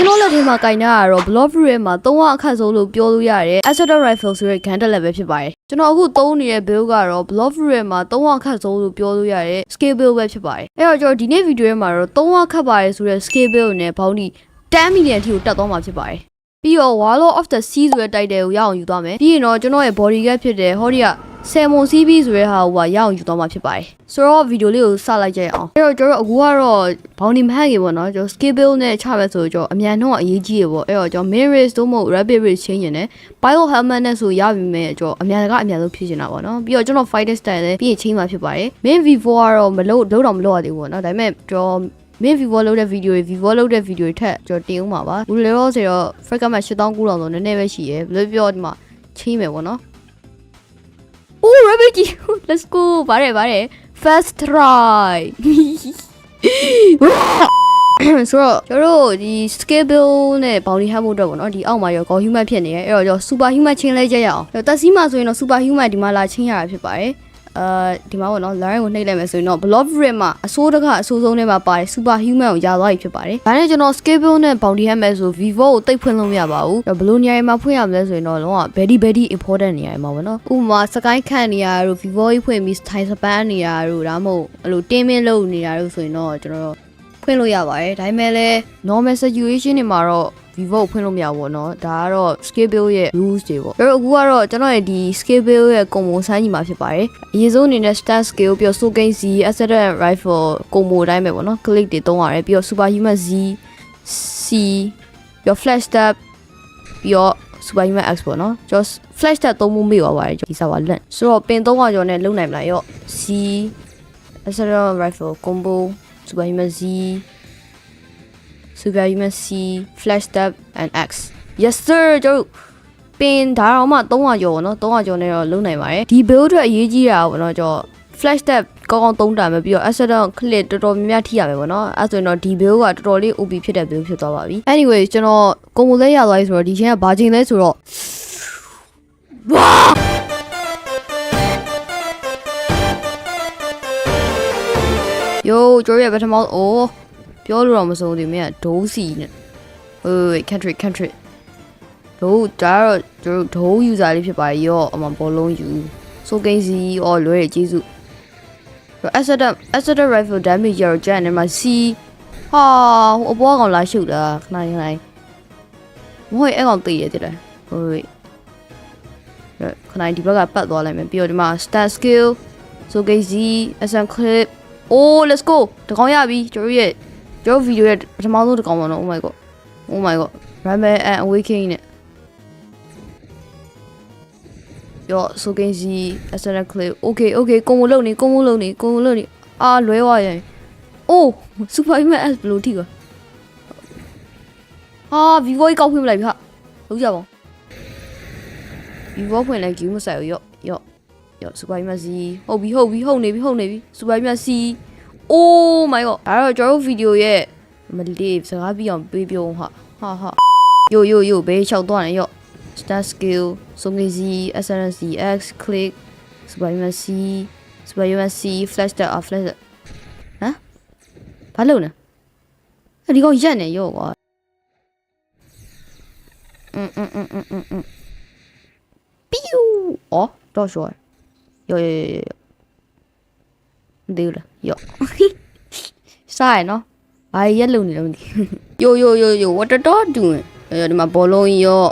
ကျွန်တော်လက်ထဲမှာကင်တာကတော့ Blood Fruit ရဲ့မှာ3အခက်ဆုံးလို့ပြောလို့ရတယ် Assault Rifle ဆိုတဲ့ gun တက်လက်ပဲဖြစ်ပါတယ်ကျွန်တော်အခုသုံးနေတဲ့ build ကတော့ Blood Fruit ရဲ့မှာ3အခက်ဆုံးလို့ပြောလို့ရတယ် Scale build ပဲဖြစ်ပါတယ်အဲ့တော့ကျွန်တော်ဒီနေ့ဗီဒီယိုထဲမှာတော့3အခက်ပါတယ်ဆိုတဲ့ Scale build နဲ့ bounty 10 million အထိကိုတက်သွားမှာဖြစ်ပါတယ်ပြီးတော့ Warlord of the Sea ဆိုတဲ့ title ကိုရအောင်ယူသွားမယ်ပြီးရင်တော့ကျွန်တော်ရဲ့ body guard ဖြစ်တဲ့ဟောဒီကSalmon CB ဆိုတဲ့ဟာကိုရအောင်ယူသွားမှာဖြစ်ပါတယ်ဆိုတော့ဗီဒီယိုလေးကိုစလိုက်ကြရအောင်အဲ့တော့ကျွန်တော်အခုကတော့ဘောင်းဒီမဟန်ကြီးပေါ့နော်ကျွန်တော် skill build နဲ့ချမယ်ဆိုတော့အမြန်နှုန်းအရေးကြီးရပေါ့အဲ့တော့ကျွန်တော် main race တို့မဟုတ် rapid race ချင်းရင်လည်း pilot helmet နဲ့ဆိုရပြီမဲ့ကျွန်တော်အမြန်ဆုံးဖြစ်နေတာပေါ့နော်ပြီးတော့ကျွန်တော် fighting style လည်းပြီးရင်ချင်းမှာဖြစ်ပါတယ် main v4 ကတော့မလုပ်တော့မလုပ်ရသေးဘူးပေါ့နော်ဒါပေမဲ့ကျွန်တော်main vivo လုပ်တဲ့ video တွေထက်ကျွန်တော်တင်ဦးမှာပါဘူးလေတော့ဆိုတော့ fragment 8900ဆိုနည်းနည်းပဲရှိရယ်ဘယ်လိုပြောဒီမှာချင်းမယ်ပေါ့နော်Oh, rabbit! Let's go. ဗါတယ် First try. ဆိုတော့ကျွန်တော်တို့ဒီ scale build နဲ့ bounty hunt ဖို့အတွက်ပေါ့နော်ဒီအောက်မှာရော god human ဖြစ်နေရဲအဲ့တော့ကျွန်တော် super human ချင်းလဲကြရအောင်တက်စီးမှာဆိုရင်တော့ super human ဒီမှာလာချင်းရတာဖြစ်ပါတယ်ဒီမှာပေါ့နော် line ကိုနှိပ်လိုက်မယ်ဆိုရင်တော့ block rip မှာအစိုးဆုံးထဲမှာပါတယ် super human ကိုရသွားပြီဖြစ်ပါတယ်ဒါနဲ့ကျွန်တော် scale build နဲ့ bounty hunt မယ်ဆို vivo ကိုတိတ်ဖွင့်လို့မရပါဘူးဘယ်လိုနေရာမှာဖွင့်ရမလဲဆိုရင်တော့လုံးဝ very important နေရာမှာပေါ့နော်ဥပမာ sky ခန့်နေရတို့ vivo ကြီးဖွင့်ပြီး time span နေရတို့ဒါမှမဟုတ်အဲ့လိုတင်းမင်းလုပ်နေရတို့ဆိုရင်တော့ကျွန်တော်ဖွင့်လို့ရပါတယ်ဒါပေမဲ့လည်း normal situation တွေမှာတော့vivo ဖွင့်လို့မရဘူးပေါ့နော်ဒါကတော့ scale build ရဲ့ rules တွေပေါ့အဲ့တော့အခုကတော့ကျွန်တော်ရဲ့ဒီ scale build ရဲ့ combo ဆိုင်းကြီးမှာဖြစ်ပါတယ်အရင်ဆုံးအနေနဲ့ stat scale ပြီးတော့ soul gain z asset rifle combo တိုင်းပဲပေါ့နော် click တွေသုံးရတယ်ပြီးတော့ super human z c ပြီးတော့ flash step ပြီးတော့ super human x ပေါ့နော်ကျွန်တော် flash step သုံးမှုမေ့သွားပါတယ်ဒီစာပါလက်ဆိုတော့ပင်300ကျော်နဲ့လုံနိုင်မလားရော့ c asset rifle combo super human z super human c flash step and x yes sir ကျွန်တော်ပင်ဒါတော့မှ300ကျော်ပေါ့နော်300ကျော်နဲ့တော့လုံနိုင်ပါတယ်ဒီ build အတွက်အရေးကြီးတာပေါ့နော်ကျွန်တော် flash step ကောင်းသုံးတာမယ်ပြီးတော့ accident click တော်တော်များများထိရမယ်ပေါ့နော်အဲဆိုရင်တော့ဒီ build ကတော်တော်လေး OP ဖြစ်တဲ့ build ဖြစ်သွားပါပြီ anyway ကျွန်တော် combo လဲရသွားပြီဆိုတော့ဒီချင်းကဘာချင်းလဲဆိုတော့ဝါyo ကျွန်တော်ရဲ့ပထမအိုးပြောလို့တော့မဆုံးသေးမင်းကဒိုးစီနဲ့ဟို country ဒိုးဒါတော့ကျွန်တော်ဒိုး user လေးဖြစ်ပါရောအမဘောလုံးယူ so gain z အော်လွဲကျေးဇူး asset rifle damage ရောကျန်နေမှာ c ဟာဟိုအပေါ်ကောင်လာရှုတာခဏမဟုတ်အဲ့ကောင်တည်ရတယ်ဟိုခဏဒီဘက်ကပတ်သွားလိုက်မယ်ပြီးတော့ဒီမှာ stat skill so gain z asset clip oh let's go တကောင်ရပြီကျွန်တော်ရဲ့ကျွန်တော်ဗီဒီယိုရဲ့ပထမဆုံးတစ်ကောင်ပါနော် oh my god Ramble and Awakening နဲ့ရော so gain z ascendant clip okay ကုံမလုံနေအာလွဲသွားရင် oh super human s ဘယ်လိုထိကွာဟာ vivo ကြီးကောက်ဖွင့်မလိုက်ပြီဟာလုံးကြပါဦး vivo ဖွင့်လိုက်ကြီးမဆိုင်ဘူးရော super human z ဟုတ်နေပြီ super human c oh my god ဒါတော့ကျွန်တော်ဗီဒီယိုရဲ့မလေးစကားပြအောင်ပေးပြုံးဟာyo ဘေးချောက်သွားနေရော့ stat skill something z snc x click super human c flash that off flash ဟမ်ဘာလုပ်လဲဒီကောင်ရက်နေရော့ကွာပီယူအော်တော့ရှောရောဒီလားရော့စားရနော်ဘာရက်လုံနေလို့မသိyo what the dog doing ဒီမှာဘောလုံးရော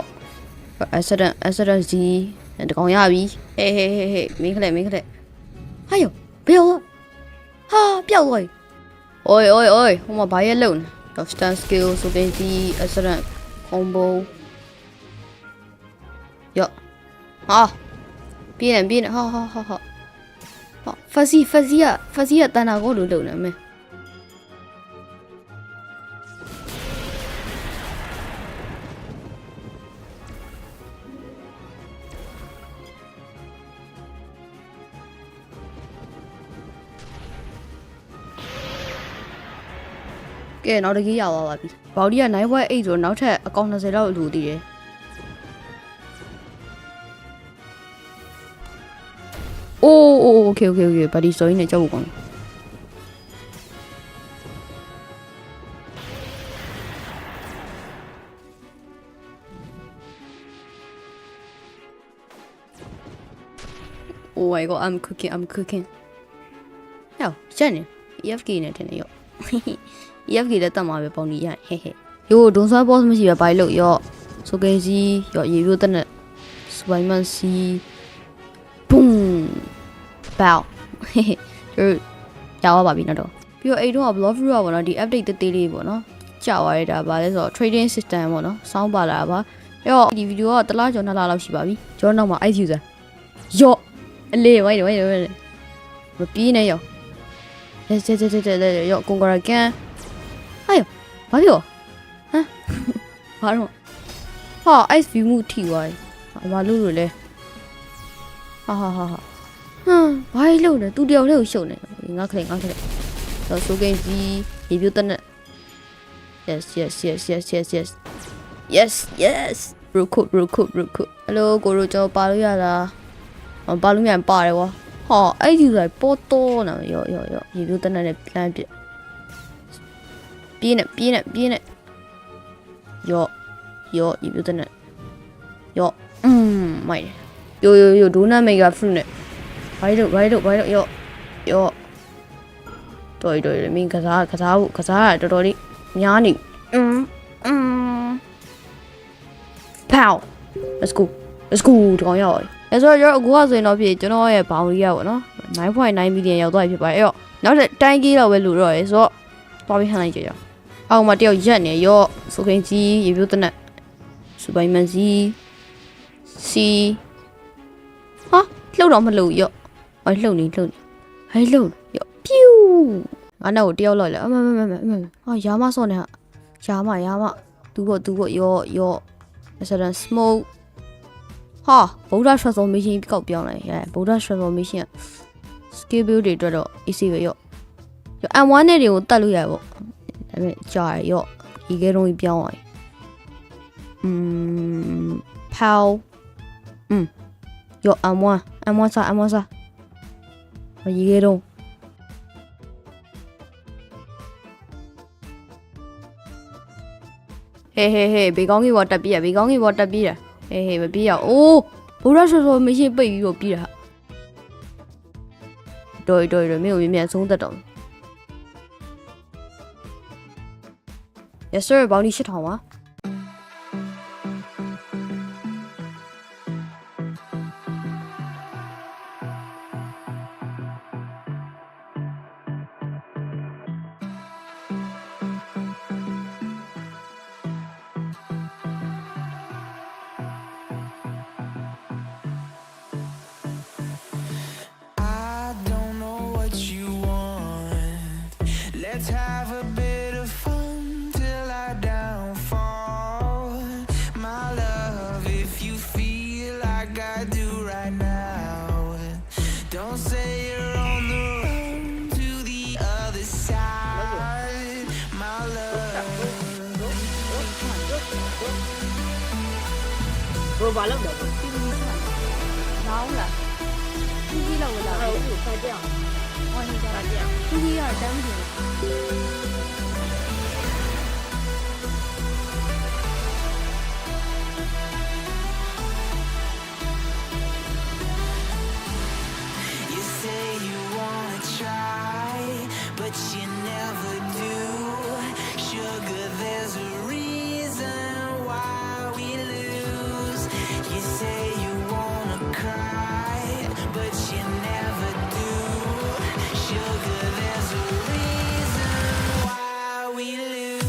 accident z တကောင်ရပြီဟေးမင်းခလက်ဟာယောဘယ်ရောဟာပျောက်သွားပြီโอ้ยဟိုမှာဘာရက်လုံနေ stand skill so gain z accident combo ယောဟာပြင်းနေဟာfuzzy ကတန်တာကိုလုံနေမယ်ကဲနောက်တစ်ကြီးရသွားပါပြီဘော်ဒီက 9.8 ဆိုတော့နောက်ထပ်အကောင့်20လောက်လိုသေးတယ်အိုး okay ဘာဒီဆိုရင်လည်းကြောက်ဖို့ကောင်းတယ် Oh my god, I'm cooking. Yo, Jenny, EFK နဲ့ထင်တယ်ရော EFK လည်းတတ်မှာပဲပေါင်းနေရဟဲ့ဟဲ့ရိုးဒွန်ဆွား boss မရှိပဲဘိုင်လို့ရောဆိုကိန်းစီရောရေပြိုးတက်နဲ့စပိုင်မန်စီ boom bow တို့ရောက်ပါပြီနော်ပြီးတော့အဲ့တော့ block view ပေါ့နော်ဒီ update တေးသေးလေးပေါ့နော်ကြာသွားရတာဗာလဲဆိုတော့ trading system ပေါ့နော်စောင်းပါလာပါအဲ့တော့ဒီဗီဒီယိုကတစ်လကျော်နှစ်လလောက်ရှိပါပြီကျွန်တော်နောက်မှာ ice user ရော့အလေးဝိုင်းမပြေးနဲ့ရောရော့ကွန်ဂရကန်ဟာရောဘာပြောဟမ်ဘာတော့ဟာ ice view မှုထိသွားတယ်ဘာလို့လဲဟာဟမ်ဘာလို့လဲသူတယောက်လေးကိုရှုပ်နေငါခလေးတော့ဆိုကိန်းကြီးရေပြိုးတက်နဲ့ yes real cool ဟယ်လိုကိုရိုကျော်ပါလို့ရလားပါလို့မြန်ပါတယ်ကွာဟာအဲ့ဒီဆိုပေါ်တော့နော်ရောရေပြိုးတက်နဲ့လမ်းပြပြေးနေရောရေပြိုးတက်နဲ့ရောမိုက်yoဒိုနာမေဂါဖရုနဲ့ဘာလို့ရောတော်မင်းကစားတော်တော်လေးများနေpow let's go ဒီကောင်ရောက်အဲ့ဆိုတော့အခုကဆိုရင်တော့ဖြစ်ကျွန်တော်ရဲ့ဘောင်လေးရပါတော့ 9.9 million ရောက်သွားပြီဖြစ်ပါတယ်အဲ့တော့နောက်ထပ်တိုင်းကြီးတော့ပဲလို့တော့ရဆိုတော့သွားပြီးဟန်လိုက်ကြရအောင်အောက်မှာတယောက်ရက်နေရော့ဆိုခင်ကြီးရေပြိုးတဲ့နဲ့စပိုင်မန်စီဟာလှုပ်တော့မလှုပ်ရော့လှုပ်နေရော့ပြူးငါနောက်ကိုတယောက်လောက်လဲအမဟာရာမစော့နေဟာရာမသူ့ရော့Accident smoke ဟာဗုဒ္ဓ transformation ကောက်ပြောင်းလိုက်ရဲဗုဒ္ဓ transformation skill build တွေအတွက်တော့ easy ပဲရော့ M1 နဲ့တွေကိုတတ်လို့ရပေါ့ဒါပေမဲ့ကြာရရော့ဒီကဲတော့ပြောင်းသွားpow ရော့ M1 စားဒီကဲတော့ဟေးဘေကောင်းကြီးပေါ်တက်ပြီးတာဟေးမပြေးရအိုးဘိုးရဆော်မရှိပိတ်ပြီးတော့ပြေးတာတော်မင်းကိုမြန်ဆုံးသက်တော့ Yes sir ဘောင်းဒီ8000ပါLet's have a bit of fun till I downfall. My love, if you feel like I do right now, don't say you're on the run to the other side. My love. Bro, bà lắm được. Nấu là Sugi là Phải chưa? Sugi là đắng gì You say you wanna try, but you never do. Sugar, there's a reason why we lose. You say you wanna cry, but you never do. Sugar, there's a reason why we lose.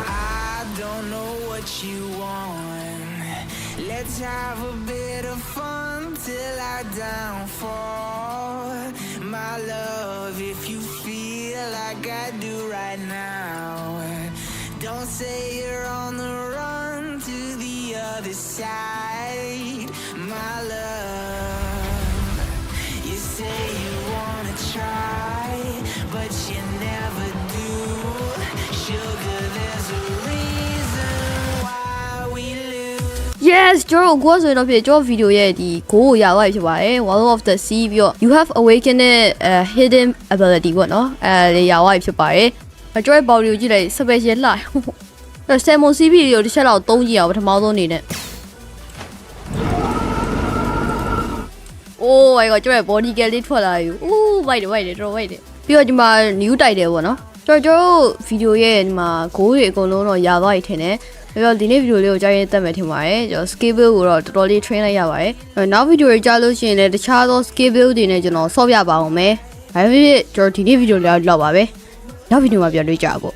I don't know what you want. Let's have a bit of fun till I downfall. My love, if you feel like I do right now, don't say you're on the run to the other side. My love, you say you wanna try, but you never do. Sugar, there's a reason why we lose. Yes ကျွန်တော်ကိုဆိုရင်တော့ဖြစ်ကျွန်တော်ဗီဒီယိုရဲ့ဒီ goal ကိုရသွားပြီဖြစ်ပါတယ် Wall of the Sea ပြီးတော့ you have awakened hidden ability ပေါ့နော်လေရသွားပြီဖြစ်ပါတယ်ကျွန်တော်ဘော်ဒီကိုကြည့်လိုက် special လှအဲ့ဆယ်မွန် CP တွေကိုတစ်ချက်လောက်သုံးကြည့်အောင်ပထမဆုံးအနေနဲ့ Oh my god ကျွန်တော် body care လေးထွက်လာပြီ Ooh ဝိုက်တယ်တော်ဝိုက်တယ်ပြီးတော့ဒီမှာ new title ပေါ့နော်ကျွန်တော်ဗီဒီယိုရဲ့ဒီမှာ goal တွေအကုန်လုံးတော့ရသွားပြီထင်တယ်ပြီးတော့ဒီနေ့ဗီဒီယိုလေးကိုကြားရင်တက်မယ်ထင်ပါတယ်ကျွန်တော် skill build ကိုတော့တော်တော်လေး train လိုက်ရပါတယ်နောက်ဗီဒီယိုတွေကြားလို့ရှိရင်လည်းတခြားသော skill build တွေနဲ့ကျွန်တော်ဆော့ပြပါအောင်မယ်ဒါပေမဲ့ကျွန်တော်ဒီနေ့ဗီဒီယိုလေးတော့လောက်ပါပဲနောက်ဗီဒီယိုမှာပြန်တွေ့ကြပါပေါ့